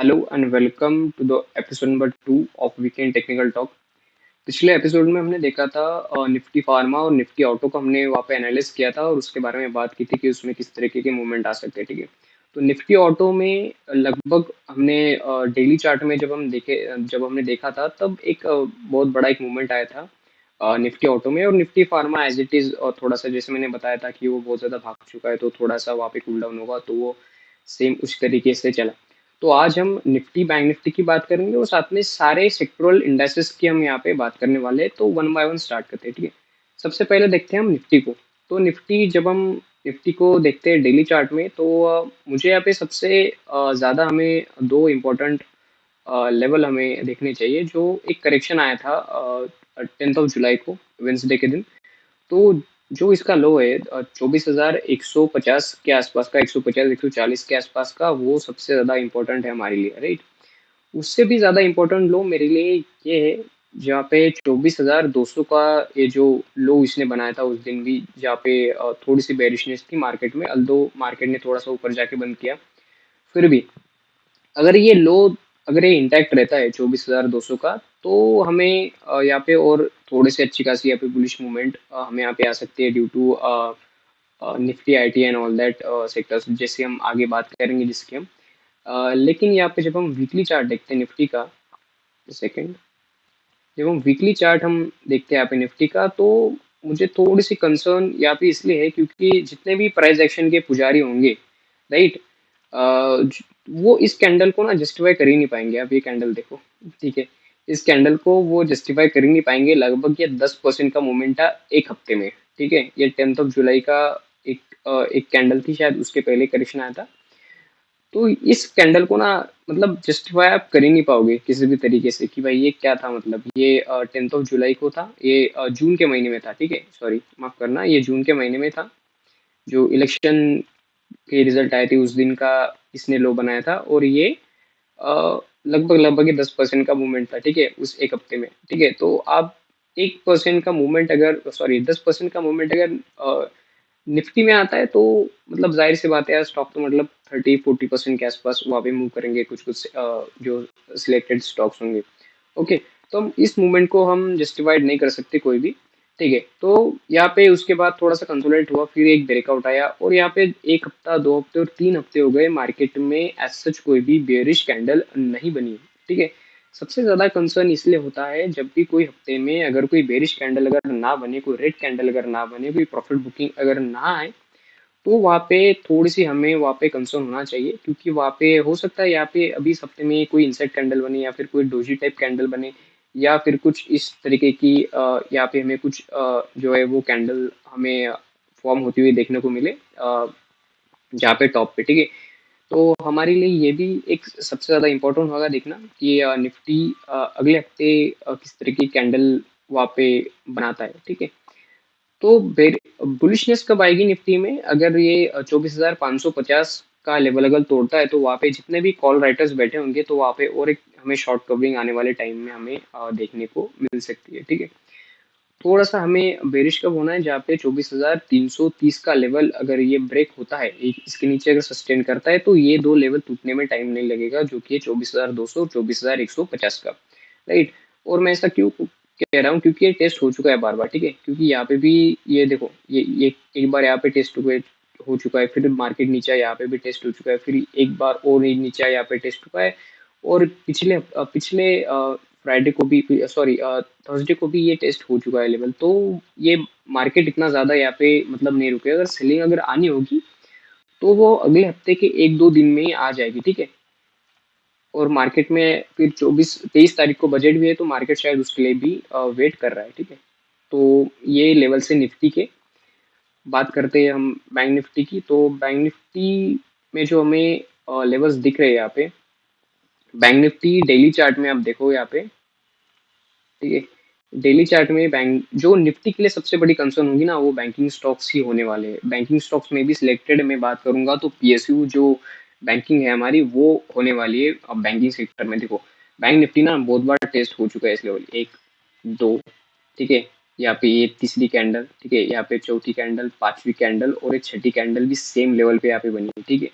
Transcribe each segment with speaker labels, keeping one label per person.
Speaker 1: Hello and welcome to the episode number 2 of weekend technical talk. पिछले episode में हमने देखा था निफ्टी फार्मा और निफ्टी ऑटो को हमने वहाँ पे एनालिस किया था और उसके बारे में बात की थी कि उसमें किस तरीके के मूवमेंट आ सकते हैं। ठीक है, तो निफ्टी ऑटो में लगभग हमने डेली चार्ट में जब हमने देखा था तब एक बहुत बड़ा एक मूवमेंट आया था निफ्टी ऑटो में। और Nifty pharma as it is और थोड़ा सा जैसे मैंने बताया था कि वो बहुत ज्यादा भाग चुका है, तो थोड़ा सा वहाँ पे कूल डाउन होगा, तो वो सेम उस तरीके से चला। तो आज हम निफ्टी बैंक निफ्टी की बात करेंगे और साथ में सारे सेक्टोरल इंडेक्सेस की हम यहाँ पे बात करने वाले हैं। तो वन बाय वन स्टार्ट करते हैं। ठीक है, सबसे पहले देखते हैं हम निफ्टी को। तो निफ्टी जब हम निफ्टी को देखते हैं डेली चार्ट में, तो मुझे यहाँ पे सबसे ज़्यादा हमें दो इम्पोर्टेंट लेवल हमें देखने चाहिए। जो एक करेक्शन आया था 10 जुलाई को, वेंसडे के दिन। तो जो इसका लो है 24,150 के आसपास का, 150 140 के आसपास का, वो सबसे ज्यादा इंपॉर्टेंट है हमारे लिए, राइट। उससे भी ज्यादा इंपॉर्टेंट लो मेरे लिए ये है जहाँ पे 24,200 का ये जो लो इसने बनाया था उस दिन भी, जहाँ पे थोड़ी सी बेरिशनेस थी मार्केट में, अल्दो मार्केट ने थोड़ा सा ऊपर जाके बंद किया। फिर भी अगर ये लो, अगर ये इंटैक्ट रहता है 24,200 का, तो हमें यहाँ पे और थोड़ी सी अच्छी खासी यहाँ पे बुलिश मूवमेंट हमें यहाँ पे आ सकती है due to Nifty IT and all that sectors, जैसे हम आगे बात करेंगे जिसकी हम लेकिन यहाँ पे जब हम वीकली चार्ट देखते हैं निफ्टी का, सेकंड, जब हम वीकली चार्ट हम देखते हैं यहाँ पे निफ्टी का, तो मुझे थोड़ी सी कंसर्न यहाँ पे इसलिए है क्योंकि जितने भी प्राइस एक्शन के पुजारी होंगे, राइट, वो इस कैंडल को ना जस्टिफाई कर ही नहीं पाएंगे। आप ये कैंडल देखो, ठीक है, इस कैंडल को वो जस्टिफाई कर ही नहीं पाएंगे। लगभग ये 10% का मोमेंट था एक हफ्ते में। ठीक है, ये 10 जुलाई का एक एक कैंडल थी, शायद उसके पहले करेक्शन आया था। तो इस कैंडल को ना, मतलब जस्टिफाई आप कर ही नहीं पाओगे किसी भी तरीके से कि भाई ये क्या था। मतलब ये 10 जुलाई को था, ये जून के महीने में था। ठीक है, सॉरी माफ करना, ये जून के महीने में था, जो इलेक्शन के रिजल्ट आए थे उस दिन का इसने लो बनाया था। और ये लगभग लगभग ये 10% का मूवमेंट था, ठीक है, उस एक हफ्ते में। ठीक है, तो आप 1% का मूवमेंट अगर, सॉरी 10% का मूवमेंट अगर निफ्टी में आता है, तो मतलब जाहिर सी बात है यार, स्टॉक तो मतलब 30-40% के आसपास वहाँ पे मूव करेंगे, कुछ कुछ जो सिलेक्टेड स्टॉक्स होंगे। ओके, तो हम इस मूवमेंट को हम जस्टिफाइड नहीं कर सकते कोई भी। ठीक है, तो यहाँ पे उसके बाद थोड़ा सा कंसोलिडेट हुआ, फिर एक ब्रेकआउट आया, और यहाँ पे एक हफ्ता, 2 हफ्ते और 3 हफ्ते हो गए मार्केट में एज सच कोई भी बेयरिश कैंडल नहीं बनी है। ठीक है, सबसे ज्यादा कंसर्न इसलिए होता है जब भी कोई हफ्ते में अगर कोई बेरिश कैंडल अगर ना बने, कोई रेड कैंडल अगर ना बने, कोई प्रॉफिट बुकिंग अगर ना आए, तो वहाँ पे थोड़ी सी हमें वहाँ पे कंसर्न होना चाहिए। क्योंकि वहाँ पे हो सकता है यहाँ पे अभी इस हफ्ते में कोई इंसेक्ट कैंडल बने, या फिर कोई डोजी टाइप कैंडल बने, या फिर कुछ इस तरीके की यहाँ पे हमें कुछ जो है वो कैंडल हमें फॉर्म होती हुई देखने को मिले जहाँ पे टॉप पे। ठीक है, तो हमारे लिए ये भी एक सबसे ज़्यादा इम्पोर्टेंट होगा देखना कि निफ्टी अगले हफ्ते किस तरह की कैंडल वहाँ पे बनाता है। ठीक है, तो बुलिशनेस कब आएगी निफ्टी में, अगर ये 24,550 का लेवल अगर तोड़ता है, तो वहाँ पे जितने भी कॉल राइटर्स बैठे होंगे, तो वहाँ पे और एक हमें शॉर्ट कवरिंग आने वाले टाइम में हमें देखने को मिल सकती है। ठीक है, थोड़ा सा हमें बेरिश कब होना है, जहाँ पे 24,330 का लेवल अगर ये ब्रेक होता है, इसके नीचे अगर सस्टेन करता है, तो ये दो लेवल टूटने में टाइम नहीं लगेगा, जो कि 24,200 24,150 का, राइट। और मैं ऐसा क्यों कह रहा हूँ, क्योंकि ये टेस्ट हो चुका है बार बार। ठीक है, क्योंकि यहाँ पे भी ये देखो, ये एक बार यहाँ पे टेस्ट हो चुका है, फिर मार्केट नीचे यहाँ पे भी टेस्ट हो चुका है, फिर एक बार और नीचे यहाँ पे टेस्ट हुआ है। और पिछले पिछले फ्राइडे को भी, सॉरी थर्सडे को भी ये टेस्ट हो चुका है लेवल। तो ये मार्केट इतना ज्यादा यहाँ पे मतलब नहीं रुके। अगर सेलिंग अगर आनी होगी, तो वो अगले हफ्ते के 1-2 दिन में ही आ जाएगी। ठीक है, और मार्केट में फिर 24-23 तारीख को बजट भी है, तो मार्केट शायद उसके लिए भी वेट कर रहा है। ठीक है, तो ये लेवल से निफ्टी के बात करते हैं हम बैंक निफ्टी की। तो बैंक निफ्टी में जो हमें लेवल्स दिख रहे हैं यहाँ पे, बैंक निफ्टी डेली चार्ट में आप देखो यहाँ पे, ठीक है, डेली चार्ट में बैंक जो निफ्टी के लिए सबसे बड़ी कंसर्न होगी ना, वो बैंकिंग स्टॉक्स ही होने वाले हैं। बैंकिंग स्टॉक्स में भी सिलेक्टेड मैं बात करूंगा, तो पीएसयू जो बैंकिंग है हमारी, वो होने वाली है। अब बैंकिंग सेक्टर में देखो, बैंक निफ्टी ना बहुत बार टेस्ट हो चुका है इस लेवल, एक, दो, ठीक है, यहाँ पे ये तीसरी कैंडल, ठीक है, यहाँ पे चौथी कैंडल, पांचवी कैंडल और एक छठी कैंडल भी सेम लेवल पे यहाँ पे बनी है। ठीक है,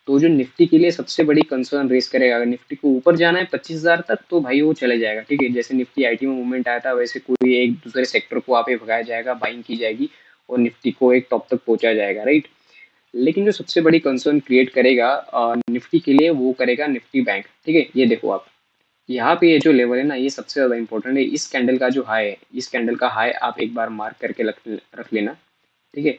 Speaker 1: तो जो निफ्टी के लिए सबसे बड़ी कंसर्न रेस करेगा, अगर निफ्टी को ऊपर जाना है 25,000 तक तो भाई वो चले जाएगा, ठीक है। जैसे निफ्टी आईटी में मूवमेंट आया था वैसे कोई एक दूसरे सेक्टर को वहाँ पे भगाया जाएगा, बाइंग की जाएगी और निफ्टी को एक टॉप तक पहुंचा जाएगा, राइट। लेकिन जो सबसे बड़ी कंसर्न क्रिएट करेगा निफ्टी के लिए वो करेगा निफ्टी बैंक, ठीक है। ये देखो आप यहाँ पे ये जो लेवल है ना ये सबसे ज्यादा इंपॉर्टेंट है। इस कैंडल का जो हाई है, इस कैंडल का हाई आप एक बार मार्क करके रख लेना, ठीक है।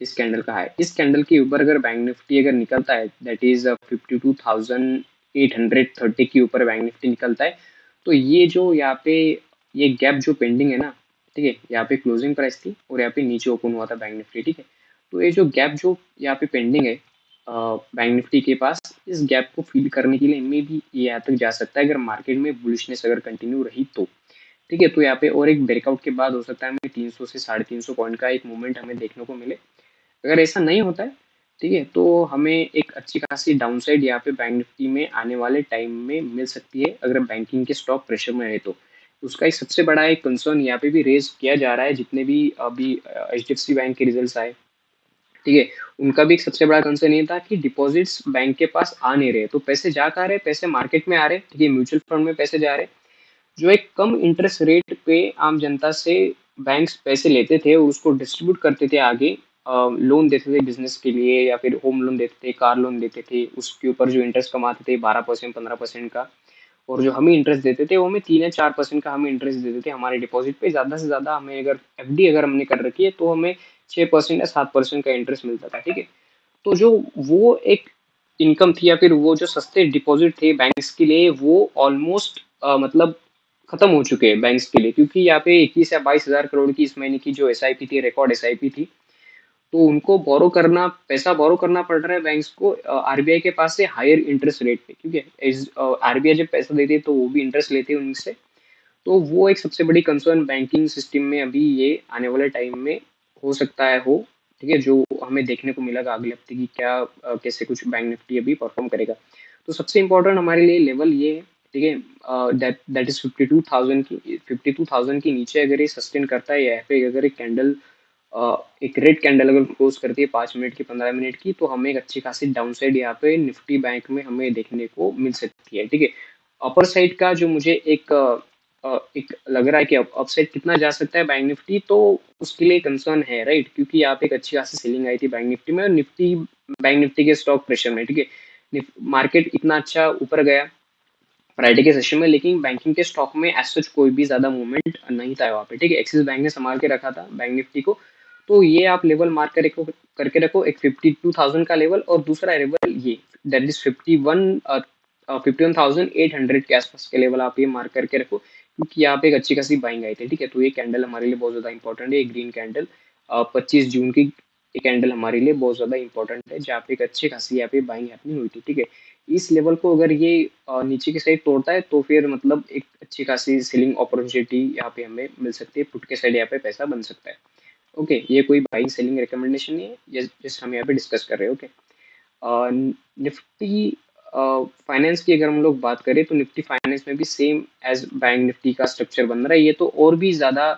Speaker 1: इस कैंडल का है, इस कैंडल के ऊपर अगर बैंक निफ्टी अगर निकलता है दैट इज 52,830 के ऊपर बैंक निफ्टी निकलता है, तो ये जो यहाँ पे ये गैप जो पेंडिंग है ना, ठीक है, यहाँ पे क्लोजिंग प्राइस थी और यहाँ पे नीचे ओपन हुआ था बैंक निफ्टी, ठीक है। तो ये जो गैप जो यहाँ पे पेंडिंग है बैंक निफ्टी के पास, इस गैप को फिल करने के लिए मे भी ये यहाँ तक जा सकता है अगर मार्केट में बुलिशनेस अगर कंटिन्यू रही तो, ठीक है। तो यहाँ पे और एक ब्रेकआउट के बाद हो सकता है हमें 300 से 350 पॉइंट का एक मूवमेंट हमें देखने को मिले। अगर ऐसा नहीं होता है, ठीक है, तो हमें एक अच्छी खासी डाउनसाइड यहाँ पे बैंक निफ्टी में आने वाले टाइम में मिल सकती है अगर बैंकिंग के स्टॉक प्रेशर में रहे तो। उसका एक सबसे बड़ा एक कंसर्न यहाँ पे भी रेज किया जा रहा है, जितने भी अभी HDFC बैंक के रिजल्ट्स आए, ठीक है, उनका भी एक सबसे बड़ा कंसर्न ये था कि डिपॉजिट्स बैंक के पास आ नहीं रहे, तो पैसे जा कहाँ रहे, पैसे मार्केट में आ रहे, ठीक है, म्यूचुअल फंड में पैसे जा रहे, जो एक कम इंटरेस्ट रेट पे आम जनता से बैंक्स पैसे लेते थे और उसको डिस्ट्रीब्यूट करते थे आगे, लोन देते थे बिजनेस के लिए या फिर होम लोन देते थे, कार लोन देते थे, उसके ऊपर जो इंटरेस्ट कमाते थे 12% 15% का, और जो हमें इंटरेस्ट देते थे वो हमें 3 या 4% का हमें इंटरेस्ट देते थे हमारे डिपॉजिट पे। ज़्यादा से ज़्यादा हमें अगर FD अगर हमने कर रखी है तो हमें 6% या 7% का इंटरेस्ट मिलता था, ठीक है। तो जो वो एक इनकम थी या फिर वो जो सस्ते डिपॉजिट थे बैंक्स के लिए वो ऑलमोस्ट मतलब खत्म हो चुके हैं बैंक्स के लिए, क्योंकि यहाँ पे 21 या 22 हज़ार करोड़ की इस महीने की जो SIP थी, रिकॉर्ड SIP थी, तो उनको बोरो करना, पैसा बोरो करना पड़ रहा है बैंक्स को RBI के पास से हायर इंटरेस्ट रेट पे, क्योंकि RBI जब पैसा देती है तो वो भी इंटरेस्ट लेती है उनसे। तो वो एक सबसे बड़ी कंसर्न बैंकिंग सिस्टम में अभी ये आने वाले टाइम में हो सकता है हो, ठीक है, जो हमें देखने को मिलेगा अगले हफ्ते की क्या कैसे कुछ बैंक निफ्टी अभी परफॉर्म करेगा। तो सबसे इम्पोर्टेंट हमारे लिए लेवल ये है, ठीक है, दैट इज 52,000 की नीचे अगर ये सस्टेन करता है, या फिर अगर एक कैंडल एक रेड कैंडल अगर क्लोज करती है 5 मिनट की 15 मिनट की, तो हमें एक अच्छी खासी डाउन साइड यहाँ पे निफ्टी बैंक में हमें देखने को मिल सकती है, ठीक है। अपर साइड का जो मुझे एक लग रहा है कि अपसाइड कितना जा सकता है बैंक निफ्टी, तो उसके लिए कंसर्न है, राइट, क्योंकि यहाँ पे एक अच्छी खासी सेलिंग आई थी बैंक निफ्टी में और निफ्टी बैंक निफ्टी के स्टॉक प्रेशर में, ठीक है। मार्केट इतना अच्छा ऊपर गया फ्राइडे के सेशन में, लेकिन बैंकिंग के स्टॉक में एज सच कोई भी ज्यादा मूवमेंट नहीं था वहाँ पे, ठीक है। एक्सिस बैंक ने संभाल के रखा था बैंक निफ्टी को। तो ये आप लेवल मार्क करके रखो, एक 52,000 का लेवल, और दूसरा लेवल ये दैट इज 51,800 के आसपास के लेवल आप ये मार्क करके रखो, क्योंकि यहाँ पे एक अच्छी खासी बाइंग आई थी, ठीक है। तो ये कैंडल हमारे लिए बहुत ज्यादा इंपॉर्टेंट है, ग्रीन कैंडल 25 जून की ये कैंडल हमारे लिए बहुत ज्यादा इंपॉर्टेंट है, जहाँ पे एक अच्छी खासी यहाँ पे बाइंग हैपनिंग हुई थी, ठीक है। इस लेवल को अगर ये नीचे की साइड तोड़ता है तो फिर मतलब एक अच्छी खासी सेलिंग अपॉर्चुनिटी यहाँ पे हमें मिल सकती है, पुट के साइड यहाँ पे पैसा बन सकता है। ओके, ये कोई बाइंग सेलिंग रिकमेंडेशन नहीं है, जस्ट हम यहाँ पे डिस्कस कर रहे हैं, ओके। निफ्टी फाइनेंस की अगर हम लोग बात करें तो निफ्टी फाइनेंस में भी सेम एज बैंक निफ्टी का स्ट्रक्चर बन रहा है, ये तो और भी ज्यादा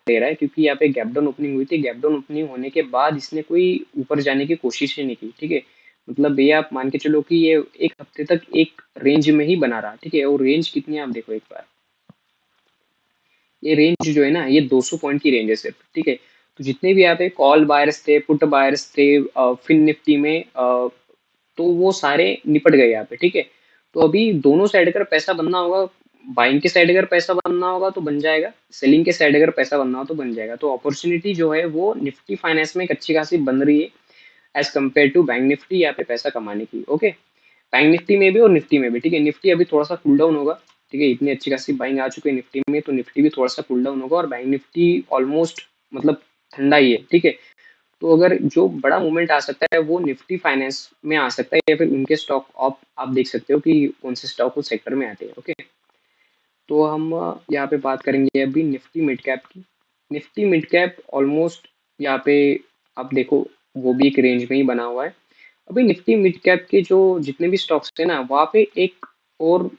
Speaker 1: दे रहा है, क्योंकि यहाँ पे गैप डाउन ओपनिंग हुई थी, गैप डाउन ओपनिंग होने के बाद इसने कोई ऊपर जाने की कोशिश ही नहीं की, ठीक है। मतलब ये आप मान के चलो कि ये एक हफ्ते तक एक रेंज में ही बना रहा, ठीक है। और रेंज कितनी है आप देखो एक बार, ये रेंज जो है ना ये 200 पॉइंट की रेंज है सिर्फ, ठीक है। तो जितने भी यहाँ पे कॉल बायर्स थे, पुट बायर्स थे फिन निफ्टी में, तो वो सारे निपट गए यहाँ पे, ठीक है। तो अभी दोनों साइड अगर पैसा बनना होगा, बाइंग के साइड अगर पैसा बनना होगा तो बन जाएगा, सेलिंग के साइड अगर पैसा बनना हो तो बन जाएगा। तो अपॉर्चुनिटी जो है वो निफ्टी फाइनेंस में एक अच्छी खासी बन रही है as compare to bank Nifty यहाँ पे पैसा कमाने की, ओके। बैंक निफ्टी में भी और निफ्टी में भी, ठीक है। निफ्टी अभी थोड़ा सा कूल डाउन होगा, ठीक है, इतनी अच्छी खासी बाइंग आ चुकी है निफ्टी में, तो निफ्टी भी थोड़ा सा कूल डाउन होगा, और बैंक निफ्टी ऑलमोस्ट मतलब ठंडा ही है, ठीक है। तो अगर जो बड़ा मूवमेंट आ सकता है वो निफ्टी फाइनेंस में आ सकता है, या फिर उनके स्टॉक आप देख सकते हो कि कौन से स्टॉक उस सेक्टर में आते हैं, ओके। तो हम यहाँ पे बात करेंगे अभी निफ्टी मिड कैप की। निफ्टी मिड कैप ऑलमोस्ट यहाँ पे आप देखो वो भी एक रेंज में ही बना हुआ है। अभी निफ्टी मिड कैप के जो जितने भी स्टॉक्स है ना, वहाँ पे एक और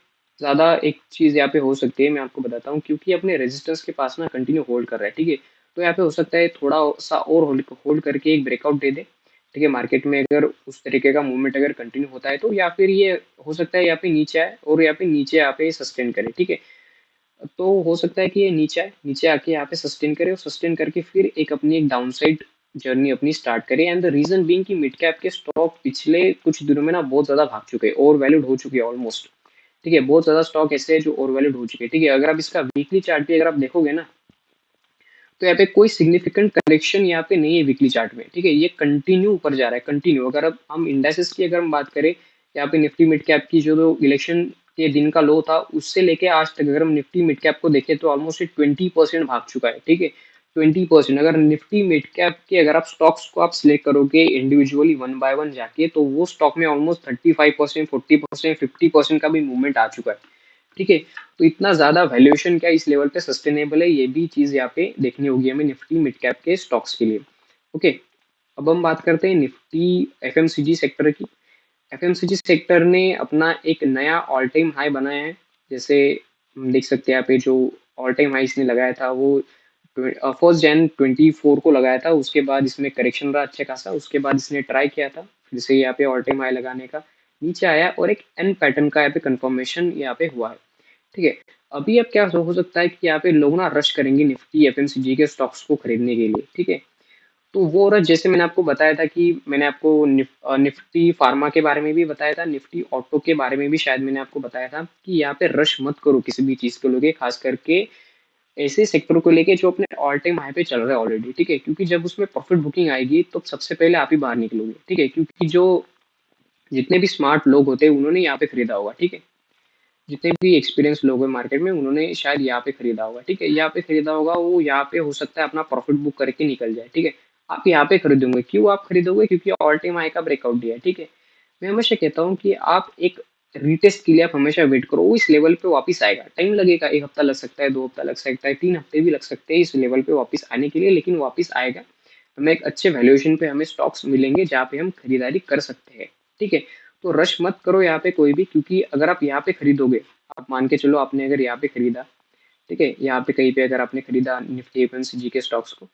Speaker 1: ज्यादा एक चीज यहाँ पे हो सकती है, मैं आपको बताता हूँ, क्योंकि अपने रेजिस्टेंस के पास ना कंटिन्यू होल्ड कर रहा है, ठीक है। तो यहाँ पे हो सकता है थोड़ा सा और होल्ड होल्ड करके एक ब्रेकआउट दे दे, ठीक है, मार्केट में अगर उस तरीके का मूवमेंट अगर कंटिन्यू होता है तो, या फिर ये हो सकता है यहाँ पे नीचे आए और यहाँ पे नीचे यहाँ पे सस्टेन करे, ठीक है। तो हो सकता है कि ये नीचे आए, नीचे आके यहाँ पे सस्टेन करे और सस्टेन करके फिर एक डाउन साइड जर्नी अपनी स्टार्ट करे। एंड द रीजन बीइंग कि मिड कैप के स्टॉक पिछले कुछ दिनों में ना बहुत ज्यादा भाग चुके हैं, ओवर वैल्यूड हो चुके हैं ऑलमोस्ट, ठीक है। बहुत ज्यादा स्टॉक ऐसे हैं जो ओवर वैल्यूड हो चुके हैं, ठीक है। अगर आप इसका वीकली चार्ट भी अगर आप देखोगे ना, तो यहाँ पे कोई सिग्निफिकेंट करेक्शन यहाँ पे नहीं है वीकली चार्ट में, ठीक है। ये कंटिन्यू ऊपर जा रहा है, कंटिन्यू। अगर अब हम इंडेक्सेस की अगर हम बात करें, यहाँ पे निफ्टी मिड कैप की जो इलेक्शन के दिन का लो था, उससे लेके आज तक अगर हम निफ्टी मिड कैप को देखें तो ऑलमोस्ट 20% भाग चुका है, ठीक है। 20%। अगर निफ्टी मिड कैप के अगर आप स्टॉक्स को आप सिलेक्ट करोगे इंडिविजुअली वन बाय वन जाके, तो वो स्टॉक में ऑलमोस्ट 35%, 40%, 50% का भी मूवमेंट आ चुका है, ठीक है। तो इतना ज्यादा वैल्यूएशन क्या इस लेवल पे सस्टेनेबल है, ये भी चीज यहाँ पे देखनी होगी हमें निफ्टी मिड कैप के स्टॉक्स के लिए। ओके, अब हम बात करते हैं निफ्टी एफएमसीजी सेक्टर की। एफएमसीजी सेक्टर ने अपना एक नया ऑल टाइम हाई बनाया है। जैसे हम देख सकते हैं यहाँ पे जो ऑल टाइम हाई इसने लगाया था वो 1 जन 24 को लगाया था। उसके बाद इसमें करेक्शन रहा अच्छा खासा, उसके बाद इसने ट्राई किया था फिर से यहाँ पे ऑल टाइम हाई लगाने का, नीचे आया और एक एन पैटर्न का यहाँ पे कंफर्मेशन यहाँ पे हुआ है, ठीक है। अभी अब क्या हो सकता है कि यहाँ पे लोग ना रश करेंगे निफ्टी एफएमसीजी के स्टॉक्स को खरीदने के लिए, ठीक है। तो वो रश, जैसे मैंने आपको बताया था कि मैंने आपको निफ्टी फार्मा के बारे में भी बताया था, निफ्टी ऑटो के बारे में भी शायद मैंने आपको बताया था कि यहाँ पे रश मत करो किसी भी चीज को लेके, खास करके ऐसे सेक्टर को लेके जो अपने ऑल टाइम हाई पे चल रहा है ऑलरेडी, ठीक है। क्योंकि जब उसमें प्रॉफिट बुकिंग आएगी तो सबसे पहले आप ही बाहर निकलोगे, ठीक है। क्योंकि जो जितने भी स्मार्ट लोग होते हैं उन्होंने यहाँ पे खरीदा होगा, ठीक है। जितने भी एक्सपीरियंस लोग हैं मार्केट में उन्होंने शायद यहाँ पे खरीदा होगा, ठीक है। यहाँ पे खरीदा होगा, वो यहाँ पे हो सकता है अपना प्रॉफिट बुक करके निकल जाए, ठीक है। आप यहाँ पे खरीदोगे, क्यों आप खरीदोगे? क्योंकि ऑल टाइम हाई का ब्रेकआउट दिया है, ठीक है। मैं हमेशा कहता हूँ कि आप एक रीटेस्ट के लिए आप हमेशा वेट करो, वो इस लेवल पे वापस आएगा। टाइम लगेगा, 1 हफ्ता लग सकता है, 2 हफ्ता लग सकता है, 3 हफ्ते भी लग सकते हैं इस लेवल पे वापस आने के लिए, लेकिन वापस आएगा। हमें एक अच्छे वैल्यूएशन पे हमें स्टॉक्स मिलेंगे जहाँ पे हम खरीदारी कर सकते हैं, ठीक है। तो रश मत करो यहाँ पे कोई भी, क्योंकि अगर आप यहाँ पे खरीदोगे, आप मान के चलो आपने अगर यहाँ पे खरीदा, ठीक है, यहाँ पे कहीं पे अगर आपने खरीदा निफ्टी एफएमसीजी के स्टॉक्स को,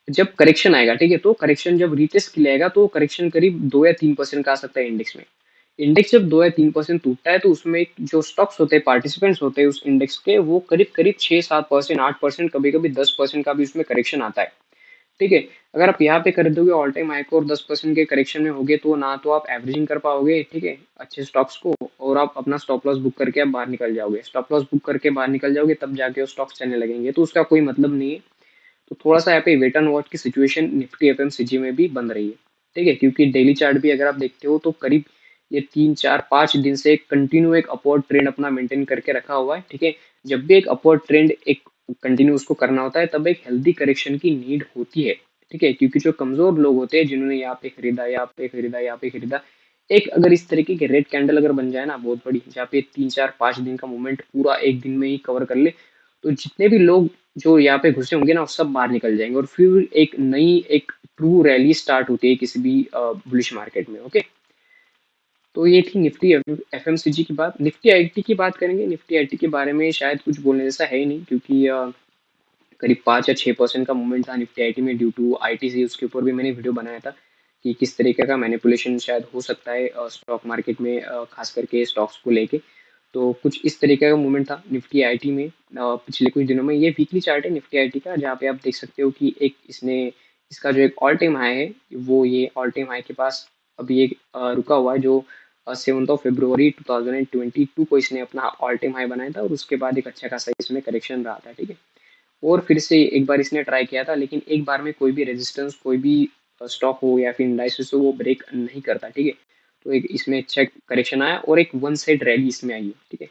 Speaker 1: जब करेक्शन आएगा, ठीक है, तो करेक्शन जब रीटेस्ट के लिए आएगा तो करेक्शन करीब 2 या 3% का आ सकता है इंडेक्स में। इंडेक्स जब 2 या 3% टूटता है तो उसमें जो स्टॉक्स होते हैं, पार्टिसिपेंट्स होते हैं उस इंडेक्स के, वो करीब करीब 6-7%, 8%, कभी कभी 10% का भी उसमें करेक्शन आता है, ठीक है। अगर आप यहाँ पे कर दोगे ऑल टाइम हाई को और 10% के करेक्शन में होगे, तो ना तो आप एवरेजिंग कर पाओगे, ठीक है, अच्छे स्टॉक्स को, और आप अपना स्टॉप लॉस बुक करके आप बाहर निकल जाओगे। स्टॉप लॉस बुक करके बाहर निकल जाओगे तब जाके वो स्टॉक्स चलने लगेंगे, तो उसका कोई मतलब नहीं है। तो थोड़ा सा यहाँ पे वेट एंड वॉच की सिचुएशन निफ्टी एफएमसीजी में भी बन रही है, ठीक है। क्योंकि डेली चार्ट भी अगर आप देखते हो तो करीब ये 3-4-5 दिन से कंटिन्यू एक अपवर्ड ट्रेंड अपना मेंटेन करके रखा हुआ है, ठीक है। जब भी एक अपवर्ड ट्रेंड एक कंटिन्यू उसको करना होता है तब एक हेल्दी करेक्शन की नीड होती है, ठीक है। क्योंकि जो कमजोर लोग होते हैं जिन्होंने यहाँ पे खरीदा, यहाँ पे खरीदा, यहाँ पे खरीदा, एक अगर इस तरीके की रेड कैंडल अगर बन जाए ना बहुत बड़ी, जहाँ पे 3-4-5 दिन का मूवमेंट पूरा एक दिन में ही कवर कर ले, तो जितने भी लोग जो यहाँ पे घुसे होंगे ना वो सब बाहर निकल जाएंगे और फिर एक नई एक ट्रू रैली स्टार्ट होती है किसी भी बुलिश मार्केट में। ओके, तो ये थी निफ्टी एफएमसीजी की बात। निफ्टी आईटी की बात करेंगे। निफ्टी आईटी के बारे में शायद कुछ बोलने जैसा है ही नहीं, क्योंकि करीब 5 या 6% का मूवमेंट था निफ्टी आईटी में ड्यू टू आईटीसी। उसके ऊपर भी मैंने वीडियो बनाया था कि किस तरीके का मैनिपुलेशन शायद हो सकता है स्टॉक मार्केट में, खास करके स्टॉक्स को लेके। तो कुछ इस तरीके का मूवमेंट था निफ्टी आईटी में पिछले कुछ दिनों में। ये वीकली चार्ट है निफ्टी आईटी का, जहाँ पे आप देख सकते हो कि एक इसने इसका जो एक ऑल टाइम हाई है, वो ये ऑल टाइम हाई के पास अभी एक रुका हुआ है, जो 7 फरवरी 2022 को इसने अपना ऑल टाइम हाई बनाया था, और उसके बाद एक अच्छा खासा इसमें करेक्शन रहा था, ठीक है। और फिर से एक बार इसने ट्राई किया था, लेकिन एक बार में कोई भी रेजिस्टेंस, कोई भी स्टॉक हो या फिर इंडाइसिस हो, वो ब्रेक नहीं करता, ठीक है। तो एक इसमें अच्छा करेक्शन आया और एक वन साइड रैली इसमें आई है, ठीक है।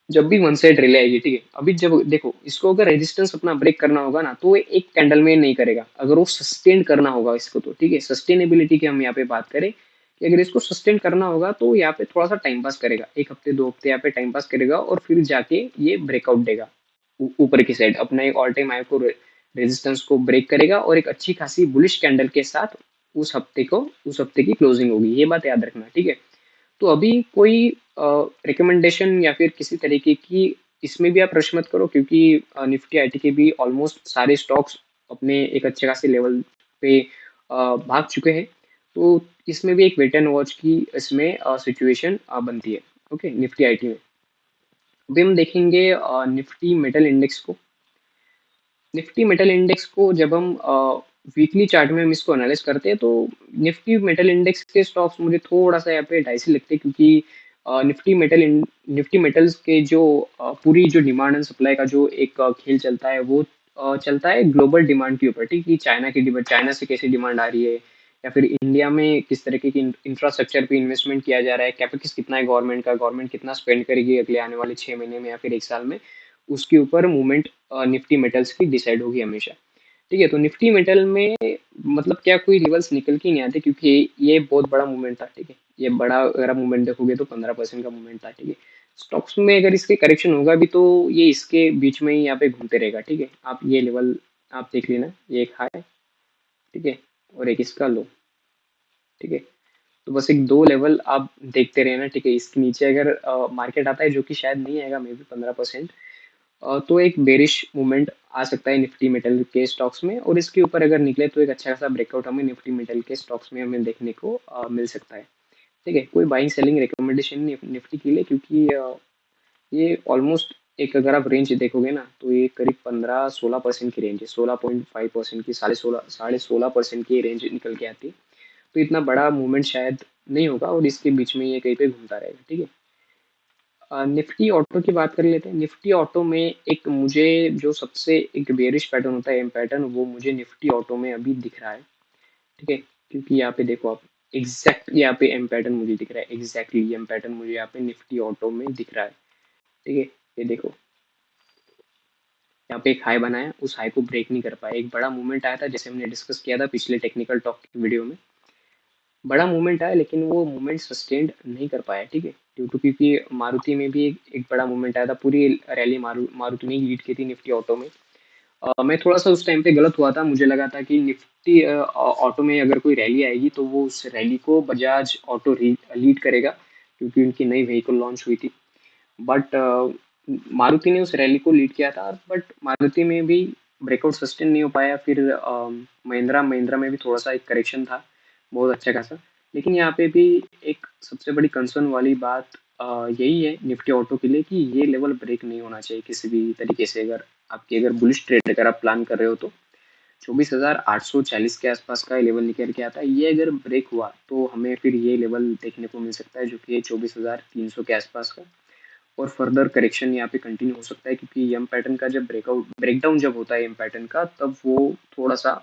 Speaker 1: जब भी वन साइड रैली आएगी, ठीक है, अभी जब देखो इसको अगर रेजिस्टेंस अपना ब्रेक करना होगा ना, तो वो एक कैंडल में नहीं करेगा। अगर वो सस्टेन करना होगा इसको, तो ठीक है, सस्टेनेबिलिटी की हम यहाँ पे बात करें कि अगर इसको सस्टेन करना होगा तो यहाँ पे थोड़ा सा टाइम पास करेगा, 1 हफ्ते 2 हफ्ते यहाँ पे टाइम पास करेगा और फिर जाके ये ब्रेकआउट देगा ऊपर की साइड, अपना एक ऑल टाइम हाई को रेजिस्टेंस को ब्रेक करेगा और एक अच्छी खासी बुलिश कैंडल के साथ उस हफ्ते की क्लोजिंग होगी। ये बात याद रखना, ठीक है। तो अभी कोई रिकमेंडेशन या फिर किसी तरीके की इसमें भी आप रश मत करो, क्योंकि निफ्टी आईटी के भी ऑलमोस्ट सारे स्टॉक्स अपने एक अच्छे खासे लेवल पे भाग चुके हैं। तो इसमें भी एक वेट एंड वॉच की इसमें सिचुएशन बनती है। ओके, निफ्टी आईटी में अभी हम देखेंगे निफ्टी मेटल इंडेक्स को। निफ्टी मेटल इंडेक्स को जब हम वीकली चार्ट में हम इसको एनालाइज करते हैं तो निफ्टी मेटल इंडेक्स के स्टॉक्स मुझे थोड़ा सा यहाँ पे डाइसी लगते हैं, क्योंकि निफ्टी मेटल्स के जो पूरी जो डिमांड एंड सप्लाई का जो एक खेल चलता है वो चलता है ग्लोबल डिमांड के ऊपर। ठीक है, चाइना की डिमांड, चाइना से कैसी डिमांड आ रही है, या फिर इंडिया में किस तरीके की इंफ्रास्ट्रक्चर पे इन्वेस्टमेंट किया जा रहा है, कैपेक्स कितना है गवर्नमेंट का, गवर्नमेंट कितना स्पेंड करेगी अगले आने वाले 6 महीने में या फिर एक साल में, उसके ऊपर मूवमेंट निफ्टी मेटल्स की डिसाइड होगी हमेशा। ठीक है, तो निफ्टी मेटल में मतलब क्या कोई रिवर्स निकल के नहीं आते, क्योंकि ये बहुत बड़ा मूवमेंट था। ठीक है, ये बड़ा अगर आप मूवमेंट देखोगे तो 15% का मूवमेंट था। ठीक है, स्टॉक्स में अगर इसके करेक्शन होगा भी तो ये इसके बीच में ही यहाँ पे घूमते रहेगा। ठीक है, आप ये लेवल आप देख लेना, ये एक हाई, ठीक है, और एक इसका लो। ठीक है, तो बस एक दो लेवल आप देखते रहना। ठीक है, इसके नीचे अगर मार्केट आता है, जो कि शायद नहीं आएगा, मे बी 15%, तो एक बेरिश मूवमेंट आ सकता है निफ्टी मेटल के स्टॉक्स में, और इसके ऊपर अगर निकले तो एक अच्छा खासा ब्रेकआउट हमें निफ्टी मेटल के स्टॉक्स में हमें देखने को मिल सकता है। ठीक है, कोई बाइंग सेलिंग रिकमेंडेशन नहीं निफ्टी के लिए, क्योंकि ये ऑलमोस्ट एक अगर आप रेंज देखोगे ना तो ये करीब 15-16% की रेंज है, 16.5% की, 16.5% की रेंज निकल के आती है। तो इतना बड़ा मूवमेंट शायद नहीं होगा और इसके बीच में ये कहीं पे घूमता रहेगा। ठीक है, निफ्टी ऑटो की बात कर लेते हैं। निफ्टी ऑटो में एक मुझे जो सबसे एक बेरिश पैटर्न होता है, एम पैटर्न, वो मुझे निफ्टी ऑटो में अभी दिख रहा है। ठीक है, क्योंकि यहाँ पे देखो आप, एग्जैक्ट यहाँ पे एम पैटर्न मुझे दिख रहा है, एग्जैक्टली एम पैटर्न मुझे यहाँ पे निफ्टी ऑटो में दिख रहा है। ठीक है, ये देखो, यहाँ पे एक हाई बनाया, उस हाई को ब्रेक नहीं कर पाया, एक बड़ा मूवमेंट आया था जैसे हमने डिस्कस किया था पिछले टेक्निकल टॉक की वीडियो में। बड़ा मूवमेंट आया लेकिन वो मूवमेंट सस्टेन्ड नहीं कर पाया। ठीक है, ड्यू टू, क्योंकि मारुति में भी एक बड़ा मूवमेंट आया था, पूरी रैली मारुति ने लीड की थी निफ्टी ऑटो में। मैं थोड़ा सा उस टाइम पे गलत हुआ था, मुझे लगा था कि निफ्टी ऑटो में अगर कोई रैली आएगी तो वो उस रैली को बजाज ऑटो लीड करेगा, क्योंकि उनकी नई व्हीकल लॉन्च हुई थी। बट मारुति ने उस रैली को लीड किया था, बट मारुति में भी ब्रेकआउट सस्टेन नहीं हो पाया। फिर महिंद्रा महिंद्रा में भी थोड़ा सा एक करेक्शन था, बहुत अच्छा खासा। लेकिन यहाँ पे भी एक सबसे बड़ी कंसर्न वाली बात यही है निफ्टी ऑटो के लिए कि ये लेवल ब्रेक नहीं होना चाहिए किसी भी तरीके से। अगर आपकी अगर बुलिश ट्रेड अगर आप प्लान कर रहे हो तो 24,840 के आसपास का लेवल निकल के आता है। ये अगर ब्रेक हुआ तो हमें फिर ये लेवल देखने को मिल सकता है, जो कि है 24,300 के आसपास का, और फर्दर करेक्शन यहाँ पे कंटिन्यू हो सकता है, क्योंकि एम पैटर्न का जब ब्रेकडाउन जब होता है एम पैटर्न का, तब वो थोड़ा सा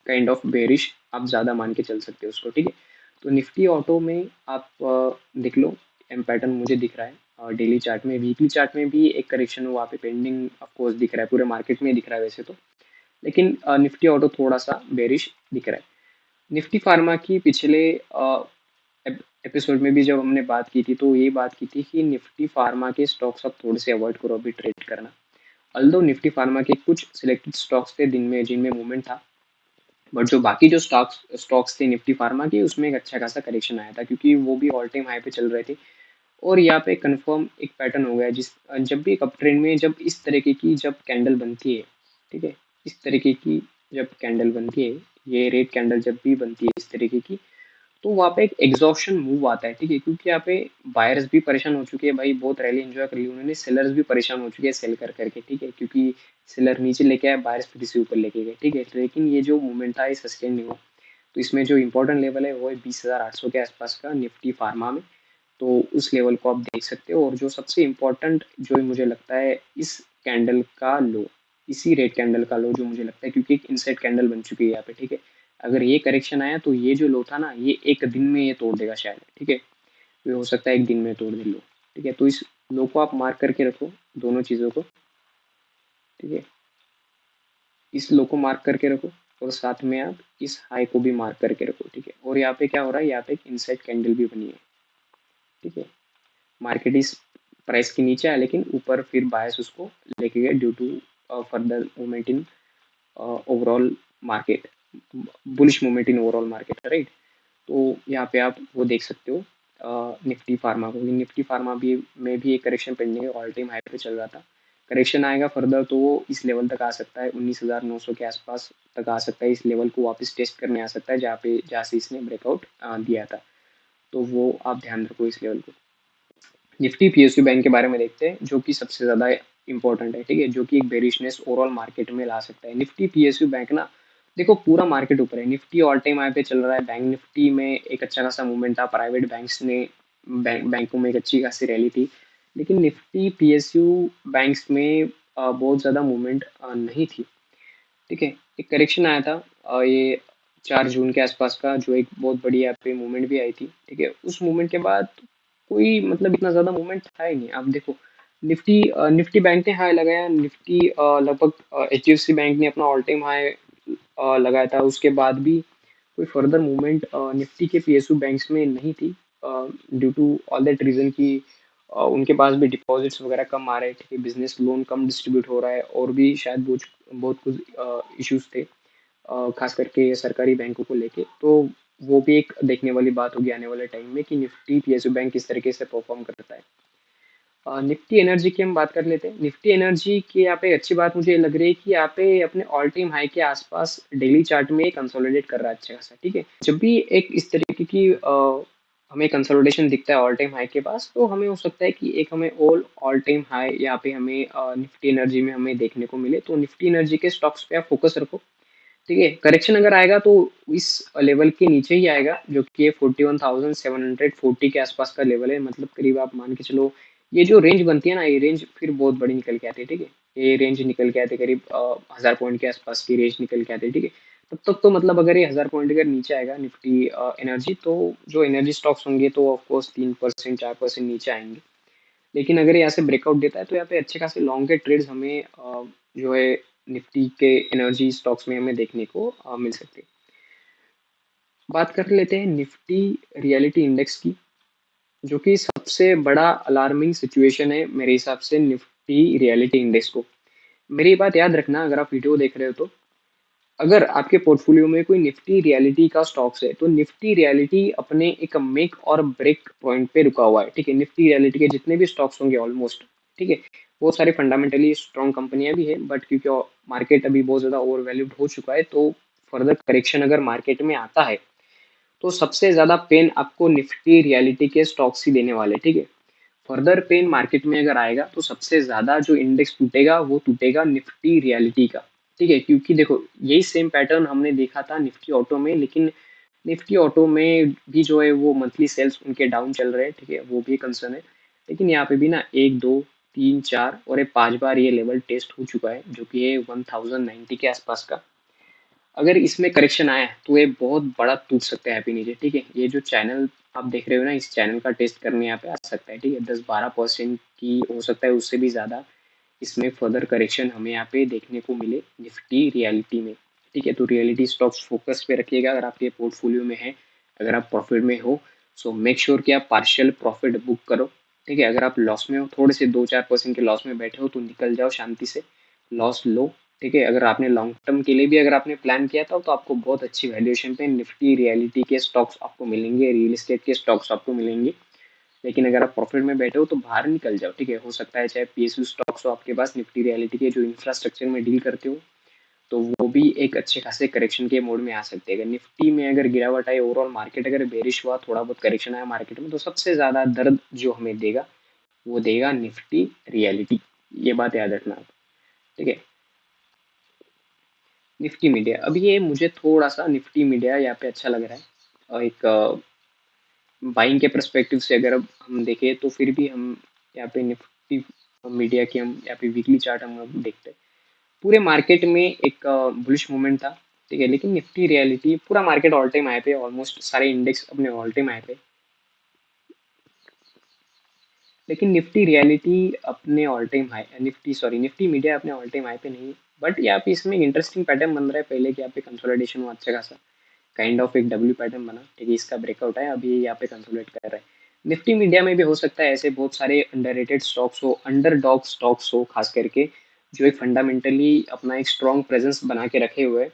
Speaker 1: काइंड ऑफ बेरिश आप ज़्यादा मान के चल सकते हो उसको। ठीक है, तो निफ्टी ऑटो में आप देख लो, एम पैटर्न मुझे दिख रहा है डेली चार्ट में, वीकली चार्ट में भी एक करेक्शन वहाँ पे पेंडिंग ऑफकोर्स दिख रहा है, पूरे मार्केट में दिख रहा है वैसे तो, लेकिन निफ्टी ऑटो थोड़ा सा बेरिश दिख रहा है। निफ्टी फार्मा की पिछले एपिसोड में भी जब हमने बात की थी तो ये बात की थी कि निफ्टी फार्मा के स्टॉक्स आप थोड़े से अवॉइड करो अभी ट्रेड करना। अल्दो निफ्टी फार्मा के कुछ सिलेक्टेड स्टॉक्स थे दिन में जिनमें मूवमेंट था, बट जो बाकी जो स्टॉक्स स्टॉक्स थे निफ्टी फार्मा के, उसमें एक अच्छा खासा करेक्शन आया था, क्योंकि वो भी ऑल टाइम हाई पे चल रहे थे। और यहाँ पे कंफर्म एक पैटर्न हो गया, जिस जब भी एक अप ट्रेंड में जब इस तरीके की जब कैंडल बनती है, ठीक है, इस तरीके की जब कैंडल बनती है, ये रेड कैंडल जब भी बनती है इस तरीके की, तो वहाँ पे एक एग्जॉशन मूव आता है। ठीक है, क्योंकि यहाँ पे बायर्स भी परेशान हो चुके हैं भाई, बहुत रैली एंजॉय करी उन्होंने, सेलर्स भी परेशान हो चुके हैं सेल कर करके। ठीक है, क्योंकि सेलर नीचे लेके आए, बायर्स फिर से ऊपर लेके गए। ठीक है, लेकिन ये जो मूवमेंट था ये सस्टेन नहीं हुआ। तो इसमें जो इंपॉर्टेंट लेवल है वो है 20,800 के आसपास का निफ्टी फार्मा में। तो उस लेवल को आप देख सकते हो। और जो सबसे इम्पोर्टेंट जो मुझे लगता है, इस कैंडल का लो, इसी रेड कैंडल का लो जो मुझे लगता है, क्योंकि एक इनसाइड कैंडल बन चुकी है यहाँ पे। ठीक है, अगर ये करेक्शन आया तो ये जो लो था ना, ये एक दिन में ये तोड़ देगा शायद। ठीक है, ये हो सकता है एक दिन में तोड़ दे लो। ठीक है, तो इस लो को आप मार्क करके रखो, दोनों चीज़ों को। ठीक है, इस लो को मार्क करके रखो और साथ में आप इस हाई को भी मार्क करके रखो। ठीक है, और यहाँ पे क्या हो रहा है, यहाँ पे एक इनसाइड कैंडल भी बनी है। ठीक है, मार्केट इस प्राइस के नीचे है लेकिन ऊपर फिर बायस उसको लेके गए due to further movement in overall market, bullish movement in overall market, right. तो यहाँ पे आप वो देख सकते हो निफ्टी फार्मा को। निफ्टी फार्मा भी में भी एक करेक्शन पेंडिंग है, ऑल टाइम हाई पे चल रहा था, करेक्शन आएगा फर्दर तो वो इस लेवल तक आ सकता है, 19,900 के आसपास तक आ सकता है। इस लेवल को वापस टेस्ट करने आ सकता है जहाँ से इसने ब्रेकआउट दिया था। तो वो आप ध्यान रखो इस लेवल को। निफ्टी पीएसयू बैंक के बारे में देखते हैं, जो कि सबसे ज्यादा इंपॉर्टेंट है, ठीक है, जो कि एक बेरिशनेस ओवरऑल मार्केट में ला सकता है। निफ्टी पीएसयू बैंक ना, देखो पूरा मार्केट ऊपर है, निफ्टी ऑल टाइम हाई पे चल रहा है, बैंक निफ्टी में एक अच्छा खासा मूवमेंट था, प्राइवेट बैंक्स ने बैंकों में एक अच्छी खासी रैली थी। लेकिन निफ्टी पीएसयू बैंक्स में बहुत ज्यादा मूवमेंट नहीं थी, ठीक है। एक करेक्शन आया था ये 4 जून के आसपास का, जो एक बहुत बड़ी यहाँ पे मूवमेंट भी आई थी, ठीक है। उस मूवमेंट के बाद कोई मतलब इतना ज्यादा मूवमेंट था ही नहीं। आप देखो निफ्टी बैंक ने हाई लगाया, निफ्टी लगभग एचडीएफसी बैंक ने अपना ऑल टाइम हाई लगाया था, उसके बाद भी कोई फर्दर मूवमेंट निफ्टी के पीएसयू बैंक्स में नहीं थी, due to all that reason कि उनके पास भी डिपॉजिट्स वगैरह कम आ रहे थे, ठीक है, बिजनेस लोन कम डिस्ट्रीब्यूट हो रहा है, और भी शायद बहुत बहुत कुछ इश्यूज थे, खास करके सरकारी बैंकों को लेके। तो वो भी एक देखने वाली बात होगी आने वाले टाइम में कि निफ्टी पीएसयू बैंक किस तरीके से परफॉर्म करता है। निफ्टी एनर्जी की हम बात कर लेते हैं। निफ्टी एनर्जी की यहाँ पे अच्छी बात मुझे लग रही है कि यहाँ पे अपने ऑल टाइम हाई के आसपास डेली चार्ट में कंसोलिडेट कर रहा है अच्छा खासा, ठीक है। जब भी एक इस तरीके की हमें कंसोलिडेशन दिखता है ऑल टाइम हाई के पास, तो हमें हो सकता है कि एक हमें ऑल टाइम हाई यहाँ पे हमें निफ्टी एनर्जी में हमें देखने को मिले। तो निफ्टी एनर्जी के स्टॉक्स पे आप फोकस रखो, ठीक है। करेक्शन अगर आएगा तो इस लेवल के नीचे ही आएगा, जो कि ये 41,740 के आसपास का लेवल है, मतलब करीब आप मान के चलो ये जो रेंज बनती है ना, ये रेंज फिर बहुत बड़ी निकल के आती है, ठीक है। ये रेंज निकल के आते करीब 1,000 पॉइंट के आसपास की रेंज निकल के आती है, ठीक है। तब तक तो मतलब अगर ये 1,000 पॉइंट अगर नीचे आएगा निफ्टी एनर्जी, तो जो एनर्जी स्टॉक्स होंगे तो ऑफकोर्स 3% 4% नीचे आएंगे। लेकिन अगर ये यहाँ से ब्रेकआउट देता है तो यहाँ पे अच्छे खासे लॉन्ग के ट्रेड्स हमें जो है निफ्टी के एनर्जी स्टॉक्स में हमें देखने को मिल सकते हैं। बात कर लेते हैं निफ्टी रियलिटी इंडेक्स की, जो कि सबसे बड़ा अलार्मिंग सिचुएशन है मेरे हिसाब से निफ्टी रियलिटी इंडेक्स को। मेरी बात याद रखना, अगर आप वीडियो देख रहे हो तो अगर आपके पोर्टफोलियो में कोई निफ्टी रियलिटी का स्टॉक्स है, तो निफ्टी रियलिटी अपने एक मेक और ब्रेक पॉइंट पे रुका हुआ है, ठीक है। निफ्टी रियलिटी के जितने भी स्टॉक्स होंगे ऑलमोस्ट, ठीक है, बहुत सारे फंडामेंटली स्ट्रॉन्ग कंपनियां भी है, बट क्योंकि मार्केट अभी बहुत ज्यादा ओवर वैल्यूड हो चुका है, तो फर्दर करेक्शन अगर मार्केट में आता है तो सबसे ज्यादा पेन आपको निफ्टी रियलिटी के स्टॉक्स ही देने वाले, ठीक है। फर्दर पेन मार्केट में अगर आएगा तो सबसे ज्यादा जो इंडेक्स टूटेगा वो टूटेगा निफ्टी रियलिटी का, ठीक है। क्योंकि देखो यही सेम पैटर्न हमने देखा था निफ्टी ऑटो में, लेकिन निफ्टी ऑटो में भी जो है वो मंथली सेल्स उनके डाउन चल रहे हैं, ठीक है, वो भी कंसर्न है। लेकिन यहाँ पे भी ना 1 2 3 4 और ये 5 बार ये लेवल टेस्ट हो चुका है, जो कि है 1090 के आसपास का। अगर इसमें करेक्शन आया तो ये बहुत बड़ा टूट सकता है यहाँ पे नीचे, ठीक है। ये जो चैनल आप देख रहे हो ना, इस चैनल का टेस्ट करने यहाँ पे आ सकता है, ठीक है। 10 12% की हो सकता है, उससे भी ज्यादा इसमें फर्दर करेक्शन हमें यहाँ पे देखने को मिले निफ्टी रियलिटी में, ठीक है। तो रियलिटी स्टॉक्स फोकस पे रखिएगा अगर आपके पोर्टफोलियो में है। अगर आप प्रॉफिट में हो सो मेक श्योर कि आप पार्शियल प्रॉफिट बुक करो, ठीक है। अगर आप लॉस में हो, थोड़े से 2 4% के लॉस में बैठे हो, तो निकल जाओ शांति से, लॉस लो, ठीक है। अगर आपने लॉन्ग टर्म के लिए भी अगर आपने प्लान किया था तो आपको बहुत अच्छी वैल्यूएशन पे निफ्टी रियलिटी के स्टॉक्स आपको मिलेंगे, रियल एस्टेट के स्टॉक्स आपको मिलेंगे। लेकिन अगर आप प्रॉफिट में बैठे हो तो बाहर निकल जाओ, ठीक है। हो सकता है चाहे पीएसयू स्टॉक्स हो आपके पास निफ्टी रियलिटी के जो इंफ्रास्ट्रक्चर में डील करते हो, तो वो भी एक अच्छे खासे करेक्शन के मोड में आ सकते हैं। अगर निफ्टी में अगर गिरावट आई, ओवरऑल मार्केट अगर बेरिश हुआ, थोड़ा बहुत करेक्शन आया मार्केट में, तो सबसे ज्यादा दर्द जो हमें देगा वो देगा निफ्टी रियलिटी। ये बात याद रखना आप, ठीक है। निफ्टी मीडिया, अभी ये मुझे थोड़ा सा निफ्टी मीडिया यहाँ पे अच्छा लग रहा है, और एक बाइंग के परस्पेक्टिव से अगर अब हम देखें तो फिर भी हम यहाँ पे निफ्टी मीडिया की हम यहाँ पे वीकली चार्ट हम अब देखते हैं। पूरे मार्केट में एक बुलिश मूवमेंट था, ठीक है। लेकिन निफ्टी रियलिटी पूरा मार्केट ऑल टाइम हाई पे, ऑलमोस्ट सारे इंडेक्स अपने ऑल टाइम हाई पे, लेकिन निफ्टी रियलिटी अपने all time high, Nifty media अपने ऑल टाइम हाई पे नहीं। बट यहाँ पे इसमें एक इंटरेस्टिंग पैटर्न बन रहा है, पहले कि यहाँ पे कंसोलिडेशन हुआ अच्छा खासा, काइंड ऑफ एक डब्ल्यू पैटर्न बना, ठीक है। इसका ब्रेकआउट है, अभी यहाँ पे कंसोलिडेट कर रहा है। निफ्टी मीडिया में भी हो सकता है ऐसे बहुत सारे अंडररेटेड स्टॉक्स हो, अंडरडॉग स्टॉक्स हो, खास करके जो एक फंडामेंटली अपना एक स्ट्रॉन्ग प्रेजेंस बना के रखे हुए हैं,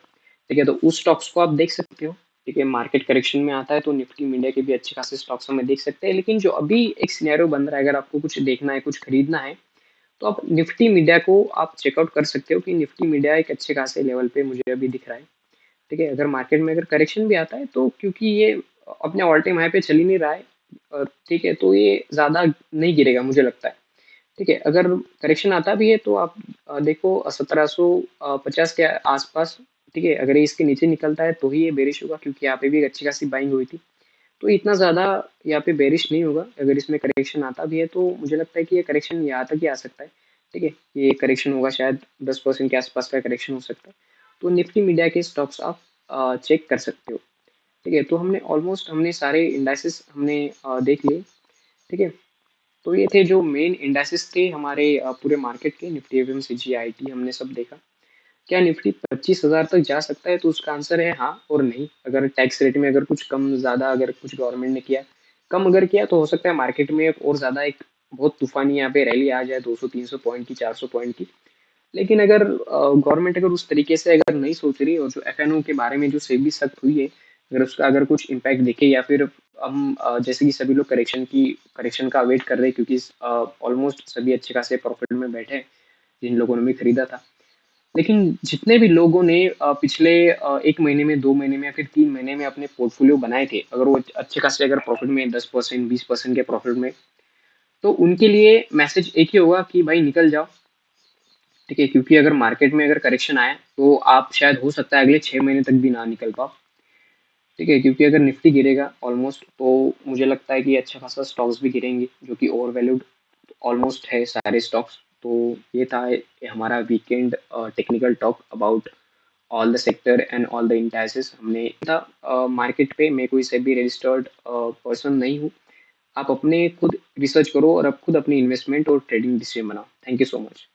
Speaker 1: ठीक है। तो उस स्टॉक्स को आप देख सकते हो, ठीक है। मार्केट करेक्शन में आता है तो निफ्टी मीडिया के भी अच्छे खासे स्टॉक्स हमें देख सकते हैं। लेकिन जो अभी एक सिनेरियो बन रहा है, अगर आपको कुछ देखना है, कुछ खरीदना है, तो आप निफ्टी मीडिया को आप चेकआउट कर सकते हो कि निफ्टी मीडिया एक अच्छे खासे लेवल पे मुझे अभी दिख रहा है। ठीक है, अगर मार्केट में अगर करेक्शन भी आता है तो क्योंकि ये अपने ऑल टाइम हाई पे चल ही नहीं रहा है, ठीक है, तो ये ज़्यादा नहीं गिरेगा मुझे लगता है। ठीक है, अगर करेक्शन आता भी है तो आप देखो 1750 के आसपास। ठीक है, अगर ये इसके नीचे निकलता है तो ही ये बेरिश होगा, क्योंकि यहाँ पे भी एक अच्छी खासी बाइंग हुई थी। तो इतना ज़्यादा यहाँ पे बेरिश नहीं होगा। अगर इसमें करेक्शन आता भी है तो मुझे लगता है कि ये करेक्शन यहाँ तक ही आ सकता है। ठीक है, ये करेक्शन होगा शायद 10% के आसपास का करेक्शन हो सकता है। तो निफ्टी मीडिया के स्टॉक्स आप चेक कर सकते हो। ठीक है, तो हमने सारे इंडाइसेस हमने देख लिए। ठीक है, तो ये थे जो मेन इंडाइसेस थे हमारे पूरे मार्केट के, निफ्टी एफएमसीजी आईटी हमने सब देखा। क्या निफ्टी 25,000 तक जा सकता है? तो उसका आंसर है हाँ और नहीं। अगर टैक्स रेट में अगर कुछ कम ज़्यादा अगर कुछ गवर्नमेंट ने किया, कम अगर किया, तो हो सकता है मार्केट में एक और ज़्यादा एक बहुत तूफानी यहाँ पे रैली आ जाए 200-300 पॉइंट की, 400 पॉइंट की। लेकिन अगर गवर्नमेंट अगर उस तरीके से अगर नहीं सोच रही, और जो एफएनओ के बारे में जो सेबी सख्त हुई है, अगर उसका अगर कुछ इम्पैक्ट दिखे, या फिर हम जैसे कि सभी लोग करेक्शन का वेट कर रहे हैं, क्योंकि ऑलमोस्ट सभी अच्छे खासे प्रॉफिट में बैठे हैं जिन लोगों ने भी खरीदा था। लेकिन जितने भी लोगों ने पिछले 1 महीने में, 2 महीने में, या फिर 3 महीने में अपने पोर्टफोलियो बनाए थे, अगर वो अच्छे खासे अगर प्रॉफिट में 10%, 20% के प्रॉफिट में, तो उनके लिए मैसेज एक ही होगा कि भाई निकल जाओ। ठीक है, क्योंकि अगर मार्केट में अगर करेक्शन आया तो आप शायद हो सकता है अगले 6 महीने तक भी ना निकल पाओ। ठीक है, क्योंकि अगर निफ्टी गिरेगा ऑलमोस्ट, तो मुझे लगता है कि अच्छा खासा स्टॉक्स भी गिरेंगे, जो कि ओवर वैल्यूड ऑलमोस्ट है सारे स्टॉक्स। तो ये था हमारा weekend technical talk about all the sector and all the indices. हमने था मार्केट पे, मैं कोई से भी रजिस्टर्ड पर्सन नहीं हूँ। आप अपने खुद रिसर्च करो और आप खुद अपनी इन्वेस्टमेंट और ट्रेडिंग डिसीजन बनाओ। Thank you so much.